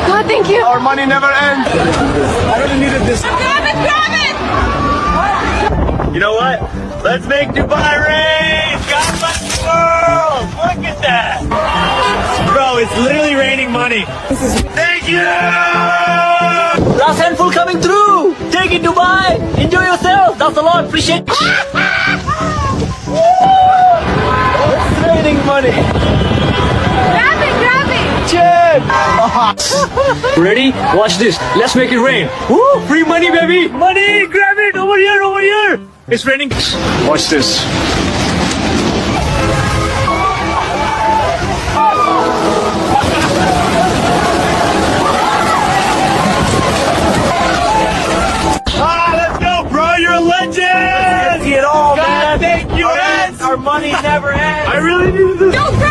God, thank you. Our money never ends. I really needed this. Grab it, grab it! You know what? Let's make Dubai rain! God bless the world! Look at that! Bro, it's literally raining money. Thank you! Last handful coming through. Take it, Dubai. Enjoy yourself. That's a lot. Appreciate it. It's raining money. Grab it, grab it! Check! Ready? Watch this. Let's make it rain. Woo! Free money, baby. Money. Grab it. Over here. Over here. It's raining. Watch this. Let's go, bro. You're a legend. See it all, God, man. thank you, Our money never ends. I really needed this. Go, grab